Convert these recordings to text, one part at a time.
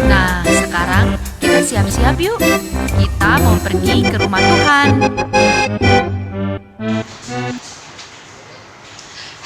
Nah, sekarang kita siap-siap yuk. Kita mau pergi ke rumah Tuhan.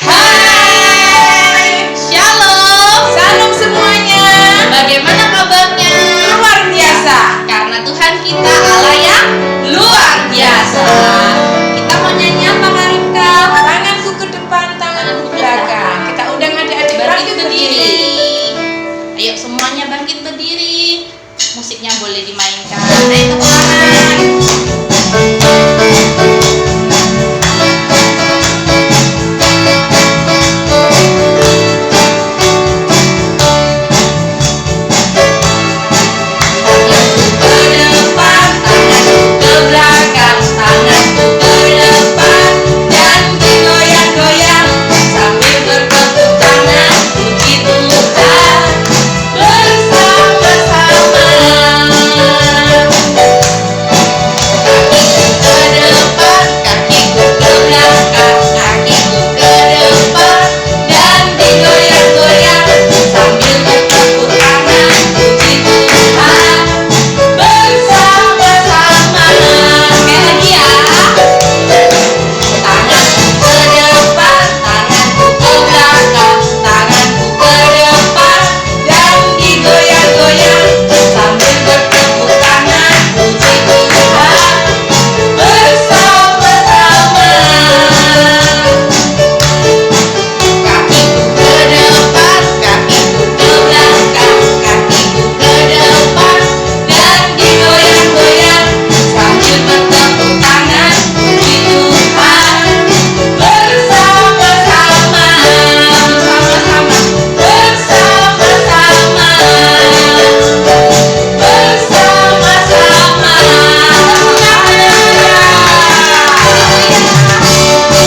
Hai, Shalom. Salam semuanya. Bagaimana kabarnya? Luar biasa. Karena Tuhan kita Allah yang luar biasa. Kita mau nyanyi apa, Kak Rifka? Tanganku ke depan, tanganku ke belakang. Kita undang adik-adik Bangkit berdiri. Ayo semuanya bangkit berdiri. Musiknya boleh dimainkan. Ayo tepuk tangan.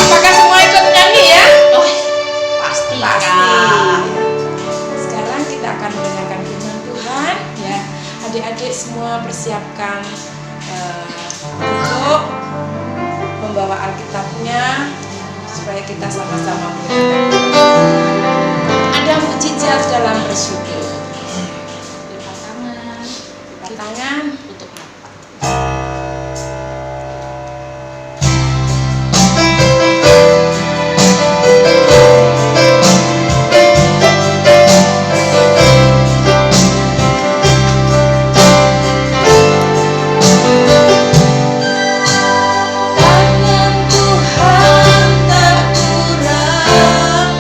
Apakah semua ikut nyanyi ya? Oh, pasti. Sekarang kita akan mendengarkan firman Tuhan ya. Adik-adik semua persiapkan untuk membawa Alkitabnya supaya kita sama-sama mendengarkan. Ada mukjizat dalam bersyukur. Lipat tangan. Lipat tangan. Tutup mata. Tangan Tuhan tak kurang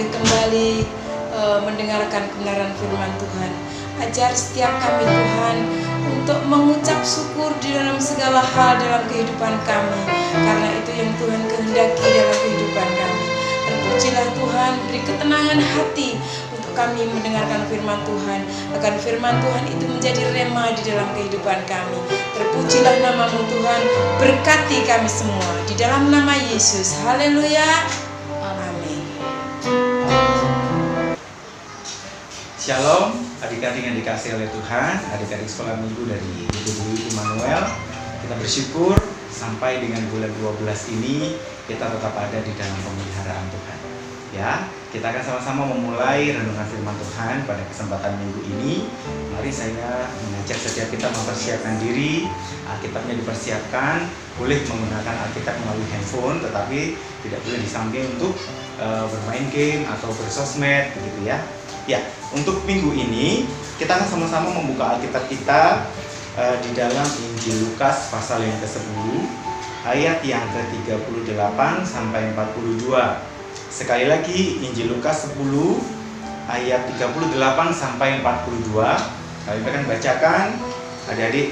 boleh kembali mendengarkan kebenaran firman Tuhan. Ajar setiap kami Tuhan untuk mengucap syukur di dalam segala hal dalam kehidupan kami, karena itu yang Tuhan kehendaki dalam kehidupan kami. Terpujilah Tuhan, beri ketenangan hati untuk kami mendengarkan firman Tuhan, agar firman Tuhan itu menjadi rema di dalam kehidupan kami. Terpujilah namamu Tuhan, berkati kami semua di dalam nama Yesus. Haleluya. Amin. Shalom, adik-adik yang dikasihi oleh Tuhan, adik-adik sekolah minggu dari Guru Immanuel. Kita bersyukur sampai dengan bulan 12 ini kita tetap ada di dalam pemeliharaan Tuhan. Ya, kita akan sama-sama memulai renungan firman Tuhan pada kesempatan minggu ini. Mari saya mengajak setiap kita mempersiapkan diri. Alkitabnya dipersiapkan, boleh menggunakan Alkitab melalui handphone, tetapi tidak boleh disambi untuk bermain game atau bersosmed, begitu ya. Ya, untuk minggu ini kita akan sama-sama membuka Alkitab kita di dalam Injil Lukas pasal yang ke-10 ayat yang ke-38 sampai 42. Sekali lagi Injil Lukas 10 ayat 38 sampai 42. Kami akan bacakan, adik-adik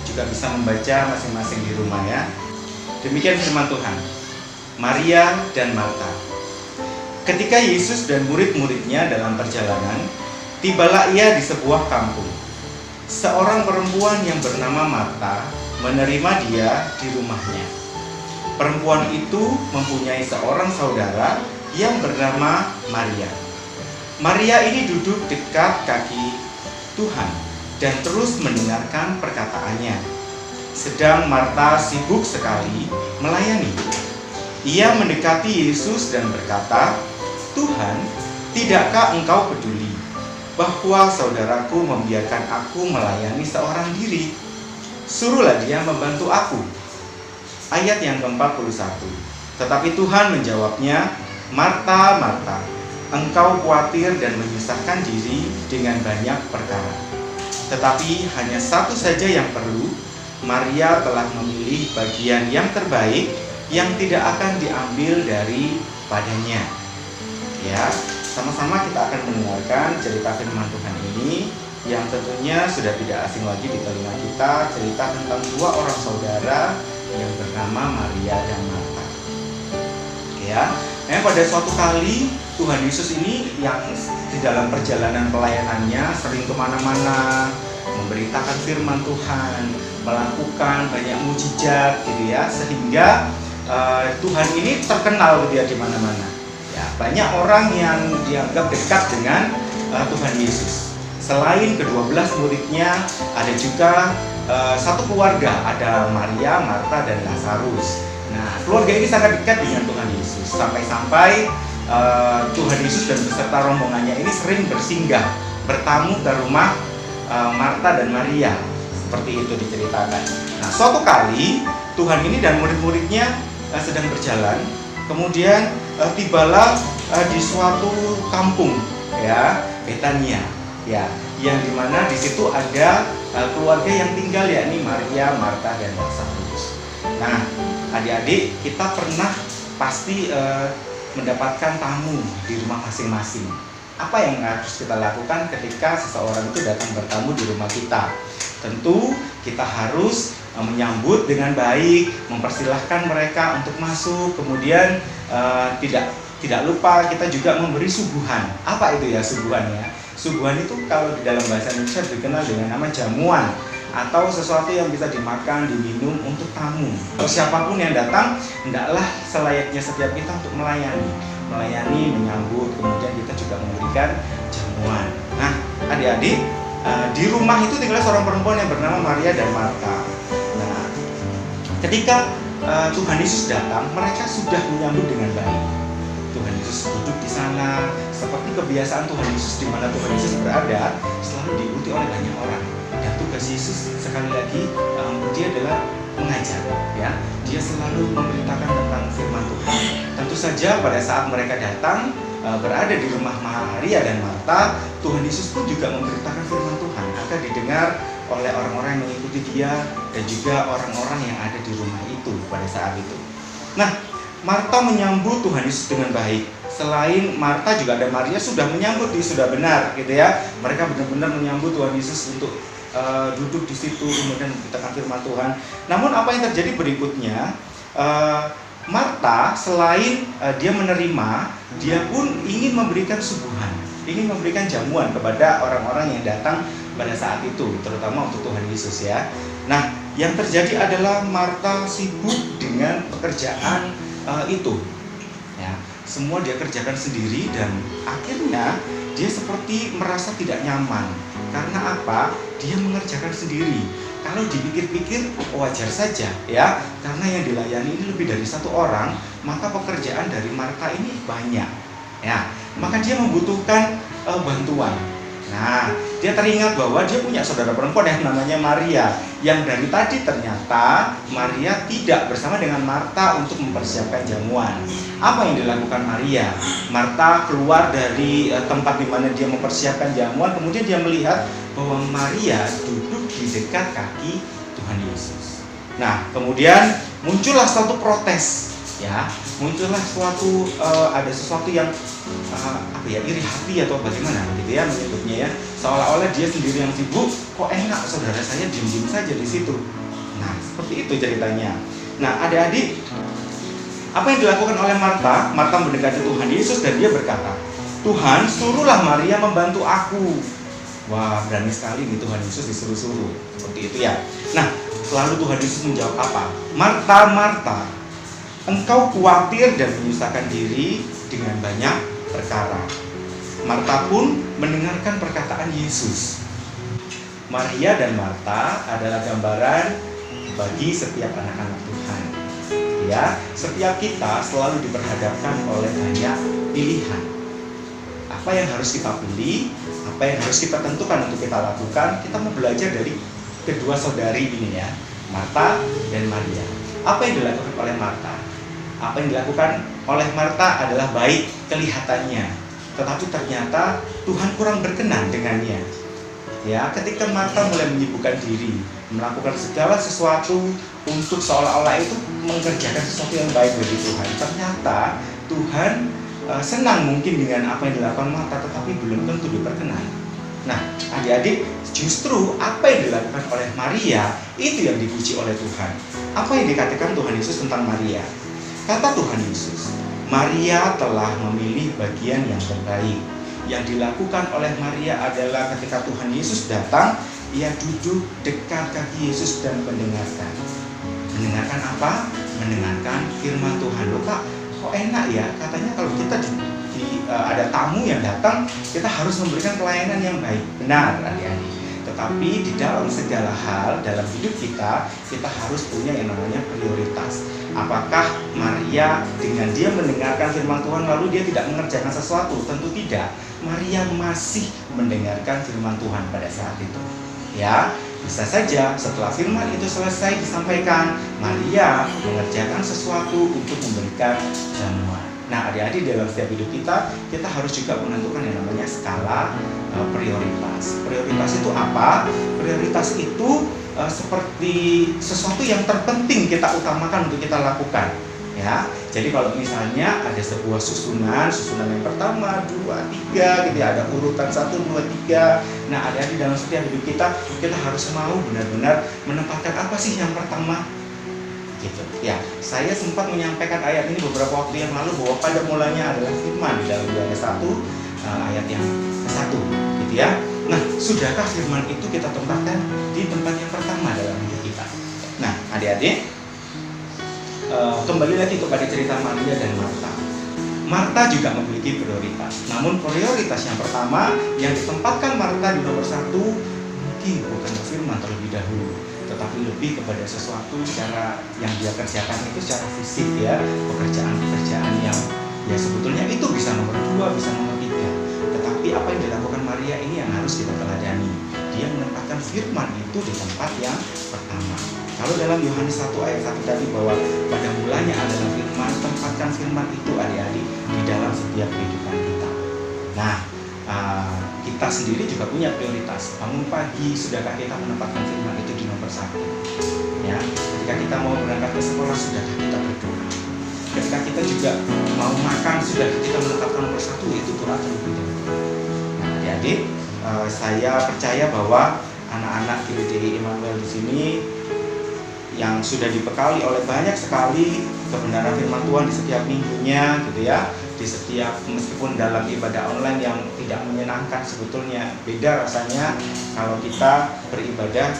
juga bisa membaca masing-masing di rumah ya. Demikian firman Tuhan. Maria dan Marta. Ketika Yesus dan murid-muridnya dalam perjalanan, tibalah ia di sebuah kampung. Seorang perempuan yang bernama Marta menerima dia di rumahnya. Perempuan itu mempunyai seorang saudara yang bernama Maria. Maria ini duduk dekat kaki Tuhan dan terus mendengarkan perkataannya. Sedang Marta sibuk sekali melayani. Ia mendekati Yesus dan berkata, "Tuhan, tidakkah engkau peduli bahwa saudaraku membiarkan aku melayani seorang diri? Suruhlah dia membantu aku." Ayat yang ke-41. Tetapi Tuhan menjawabnya, "Marta, Marta, engkau khawatir dan menyusahkan diri dengan banyak perkara. Tetapi hanya satu saja yang perlu. Maria telah memilih bagian yang terbaik yang tidak akan diambil daripadanya." Ya, sama-sama kita akan mendengarkan cerita firman Tuhan ini yang tentunya sudah tidak asing lagi di telinga kita, cerita tentang dua orang saudara yang bernama Maria dan Marta. Ya, pada suatu kali Tuhan Yesus ini yang di dalam perjalanan pelayanannya sering kemana-mana, memberitakan firman Tuhan, melakukan banyak mujizat, gitu ya, sehingga Tuhan ini terkenal dia di mana-mana. Ya, banyak orang yang dianggap dekat dengan Tuhan Yesus. Selain ke-12 muridnya, ada juga satu keluarga, ada Maria, Marta, dan Lazarus. Nah, keluarga ini sangat dekat dengan Tuhan Yesus. Sampai-sampai Tuhan Yesus dan beserta rombongannya ini sering bersinggah, bertamu ke rumah Marta dan Maria. Seperti itu diceritakan. Nah, suatu kali Tuhan ini dan murid-muridnya sedang berjalan. Kemudian tibalah di suatu kampung, ya, Betania, ya, yang dimana di situ ada keluarga yang tinggal, yakni Maria, Marta, dan Lazarus. Nah, adik-adik, kita pernah pasti mendapatkan tamu di rumah masing-masing. Apa yang harus kita lakukan ketika seseorang itu datang bertamu di rumah kita? Tentu kita harus menyambut dengan baik, mempersilahkan mereka untuk masuk, kemudian tidak lupa kita juga memberi suguhan. Apa itu ya suguhannya? Suguhan itu kalau di dalam bahasa Indonesia dikenal dengan nama jamuan atau sesuatu yang bisa dimakan, diminum untuk tamu. Atau siapapun yang datang, hendaklah selayaknya setiap kita untuk melayani, menyambut, kemudian kita juga memberikan jamuan. Nah, adik-adik, di rumah itu tinggal seorang perempuan yang bernama Maria dan Marta. Nah, ketika Tuhan Yesus datang, mereka sudah menyambut dengan baik. Tuhan Yesus duduk di sana, seperti kebiasaan Tuhan Yesus di mana Tuhan Yesus berada, selalu diikuti oleh banyak orang. Dan tugas Yesus sekali lagi dia adalah mengajar, ya. Dia selalu memberitakan tentang firman Tuhan. Tentu saja pada saat mereka datang berada di rumah Maria dan Marta, Tuhan Yesus pun juga memberitakan firman Tuhan agar didengar oleh orang-orang yang mengikuti dia dan juga orang-orang yang ada di rumah itu pada saat itu. Nah, Marta menyambut Tuhan Yesus dengan baik. Selain Marta juga ada Maria sudah menyambut, sudah benar gitu ya. Mereka benar-benar menyambut Tuhan Yesus untuk duduk di situ kemudian memberitakan firman Tuhan. Namun apa yang terjadi berikutnya, Marta selain dia menerima, dia pun ingin memberikan suguhan, ingin memberikan jamuan kepada orang-orang yang datang pada saat itu, terutama untuk Tuhan Yesus ya. Nah, yang terjadi adalah Marta sibuk dengan pekerjaan itu ya. Semua dia kerjakan sendiri dan akhirnya dia seperti merasa tidak nyaman. Karena apa? Dia mengerjakan sendiri. Kalau dipikir-pikir wajar saja ya, karena yang dilayani ini lebih dari satu orang, maka pekerjaan dari Marta ini banyak ya. Maka dia membutuhkan bantuan. Nah, dia teringat bahwa dia punya saudara perempuan yang namanya Maria, yang dari tadi ternyata Maria tidak bersama dengan Marta untuk mempersiapkan jamuan. Apa yang dilakukan Maria? Marta keluar dari tempat di mana dia mempersiapkan jamuan, kemudian dia melihat bahwa Maria duduk di dekat kaki Tuhan Yesus. Nah, kemudian muncullah suatu protes. Ya, muncullah ada sesuatu yang iri hati atau bagaimana gitu ya menyebutnya ya, seolah-olah dia sendiri yang sibuk, kok enak saudara saya diem-diem saja di situ. Nah, seperti itu ceritanya. Nah, adik-adik, apa yang dilakukan oleh Marta? Marta mendekati Tuhan Yesus dan dia berkata, Tuhan, suruhlah Maria membantu aku. Wah, berani sekali nih Tuhan Yesus disuruh-suruh seperti itu ya. Nah, lalu Tuhan Yesus menjawab apa? Marta, Marta, engkau khawatir dan menyusahkan diri dengan banyak perkara. Marta pun mendengarkan perkataan Yesus. Maria dan Marta adalah gambaran bagi setiap anak-anak Tuhan. Ya, setiap kita selalu diperhadapkan oleh banyak pilihan. Apa yang harus kita pilih, apa yang harus kita tentukan untuk kita lakukan. Kita mau belajar dari kedua saudari ini ya, Marta dan Maria. Apa yang dilakukan oleh Marta? Apa yang dilakukan oleh Marta adalah baik kelihatannya, tetapi ternyata Tuhan kurang berkenan dengannya. Ya, ketika Marta mulai menyibukkan diri, melakukan segala sesuatu untuk seolah-olah itu mengerjakan sesuatu yang baik bagi Tuhan, ternyata Tuhan senang mungkin dengan apa yang dilakukan Marta, tetapi belum tentu diperkenan. Nah, adik-adik, justru apa yang dilakukan oleh Maria itu yang dipuji oleh Tuhan. Apa yang dikatakan Tuhan Yesus tentang Maria? Kata Tuhan Yesus, Maria telah memilih bagian yang terbaik. Yang dilakukan oleh Maria adalah ketika Tuhan Yesus datang, ia duduk dekat kaki Yesus dan mendengarkan. Mendengarkan apa? Mendengarkan firman Tuhan. Loh Pak, kok enak ya? Katanya kalau kita ada tamu yang datang, kita harus memberikan pelayanan yang baik. Benar, adik-adik. Tetapi di dalam segala hal, dalam hidup kita harus punya yang namanya prioritas. Apakah Maria dengan dia mendengarkan firman Tuhan lalu dia tidak mengerjakan sesuatu? Tentu tidak. Maria masih mendengarkan firman Tuhan pada saat itu. Ya, bisa saja setelah firman itu selesai disampaikan, Maria mengerjakan sesuatu untuk memberikan jamuan. Nah, adik-adik, dalam setiap hidup kita harus juga menentukan yang namanya skala prioritas. Prioritas itu apa? Prioritas itu seperti sesuatu yang terpenting kita utamakan untuk kita lakukan. Ya, jadi kalau misalnya ada sebuah susunan yang pertama, 2, 3, gitu ya, ada urutan 1, 2, 3. Nah, adik-adik, dalam setiap hidup kita harus mau benar-benar menempatkan apa sih yang pertama. Gitu. Ya, saya sempat menyampaikan ayat ini beberapa waktu yang lalu bahwa pada mulanya adalah firman di dalam Yohanes 1 ayat yang ke-1, gitu ya. Nah, sudahkah firman itu kita tempatkan di tempat yang pertama dalam hidup kita? Nah, adik-adik, kembali lagi kepada cerita Maria dan Marta. Marta juga memiliki prioritas. Namun prioritas yang pertama yang ditempatkan Marta di nomor 1 mungkin bukan firman terlebih dahulu, tetapi lebih kepada sesuatu secara yang dia kerjakan itu secara fisik ya, pekerjaan yang ya sebetulnya itu bisa nomor 2, bisa nomor 3. Tetapi apa yang dilakukan Maria ini yang harus kita teladani. Dia menempatkan firman itu di tempat yang pertama. Kalau dalam Yohanes 1 ayat 1 tadi bahwa pada mulanya adalah firman, tempatkan firman itu adik-adik di dalam setiap kehidupan kita. Nah, kita sendiri juga punya prioritas. Bangun pagi, sudahkah kita menempatkan firman itu di nomor 1? Ya, ketika kita mau berangkat ke sekolah, sudahkah kita berdoa? ketika kita juga mau makan sudah kita menetapkan nomor satu yaitu doa terlebih dahulu. Nah, adik-adik, saya percaya bahwa anak-anak GBDI Immanuel di sini yang sudah dibekali oleh banyak sekali kebenaran firman Tuhan di setiap minggunya gitu ya, di setiap, meskipun dalam ibadah online yang tidak menyenangkan, sebetulnya beda rasanya kalau kita beribadah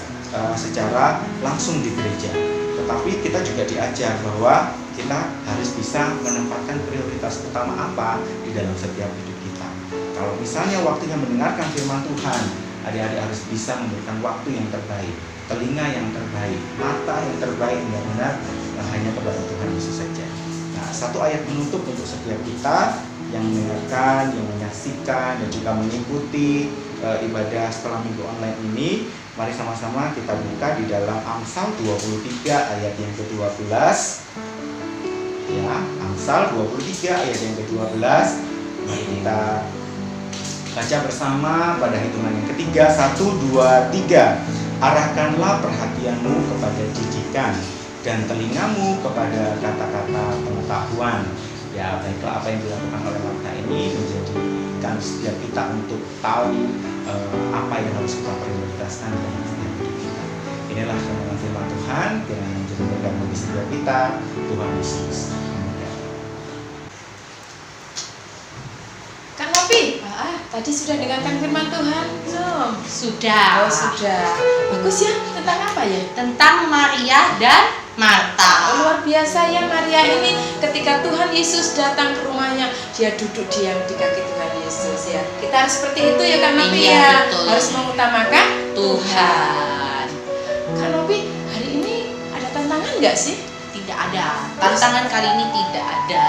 secara langsung di gereja. Tetapi kita juga diajar bahwa kita harus bisa menempatkan prioritas utama apa di dalam setiap hidup kita. Kalau misalnya waktunya mendengarkan firman Tuhan, adik-adik harus bisa memberikan waktu yang terbaik, telinga yang terbaik, mata yang terbaik, benar-benar hanya kepada Tuhan Yesus saja. Nah, satu ayat penutup untuk setiap kita yang mendengarkan, yang menyaksikan, dan juga mengikuti ibadah sekolah minggu online ini. Mari sama-sama kita buka di dalam Amsal 23 ayat yang ke-12. Ya, Amsal 23 ayat yang ke-12. Mari kita baca bersama pada hitungan yang ketiga. 1, 2, 3. Arahkanlah perhatianmu kepada didikan dan telingamu kepada kata-kata pengetahuan. Ya, baiklah, apa yang dilakukan oleh Marta ini menjadikan setiap kita untuk tahu apa yang harus kita prioritaskan dalam setiap hidup kita. Inilah kebenaran firman Tuhan yang menjadi berkat bagi setiap kita. Tuhan Yesus memberkati. Kak Novi, tadi sudah dengarkan firman Tuhan belum? Sudah. Oh, sudah. Bagus ya, tentang apa ya? Tentang Maria dan Marta. Luar biasa ya, Maria ini ketika Tuhan Yesus datang ke rumahnya, dia duduk diam di kaki Tuhan Yesus ya. Kita harus seperti itu ya Kak Novi Iya, ya. betul. Harus mengutamakan Tuhan. Kak Novi, hari ini ada tantangan nggak sih? Tidak ada. Tantangan kali ini tidak ada.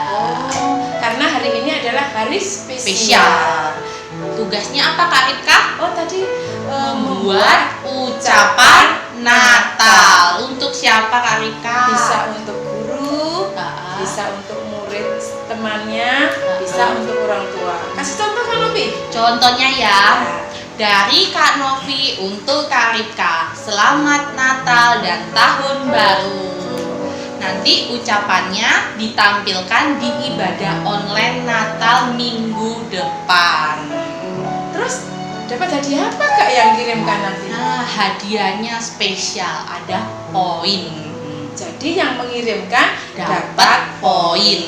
Oh, karena hari ini adalah hari Spesial. Tugasnya apa Kak Ripka? Oh, tadi Membuat ucapan Natal. Untuk siapa Kak Ripka? bisa untuk guru, Ah. bisa untuk murid temannya, bisa untuk orang tua. Kasih contoh Kak Novi. Contohnya ya, dari Kak Novi untuk Kak Ripka, selamat Natal dan Tahun Baru. Nanti ucapannya ditampilkan di ibadah online Natal minggu depan. Terus dapat hadiah apa Kak yang kirimkan nanti? Nah, hadiahnya spesial, ada poin. Jadi yang mengirimkan Dapat poin.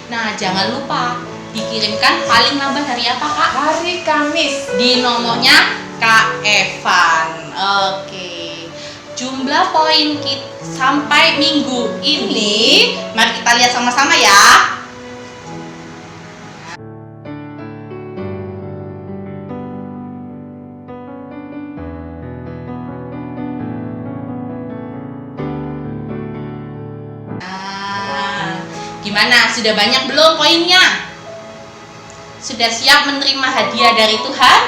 Nah, jangan lupa dikirimkan paling lambat hari apa Kak? hari Kamis. Di nomornya Kak Evan. Oke. Jumlah poin kita sampai minggu ini, mari kita lihat sama-sama ya. Nah, gimana? Sudah banyak belum poinnya? Sudah siap menerima hadiah dari Tuhan?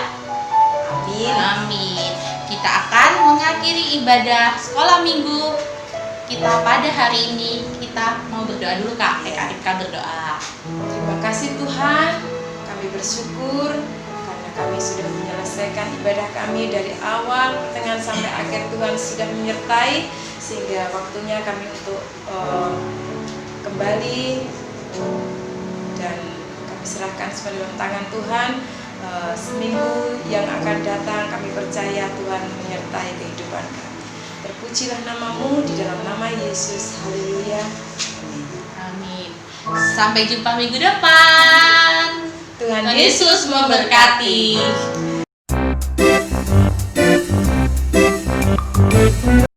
Amin. Amin. Kita akan mengakhiri ibadah sekolah minggu kita pada hari ini. Kita mau berdoa dulu Kak. Kak Ripka berdoa. Terima kasih Tuhan, kami bersyukur karena kami sudah menyelesaikan ibadah kami dari awal, pertengahan sampai akhir. Tuhan sudah menyertai sehingga waktunya kami untuk kembali dan kami serahkan semua dalam tangan Tuhan. Seminggu yang akan datang kami percaya Tuhan menyertai kehidupan kami. Terpujilah namamu di dalam nama Yesus. Haleluya. Amin. Sampai jumpa minggu depan. Tuhan Tuhan Yesus memberkati.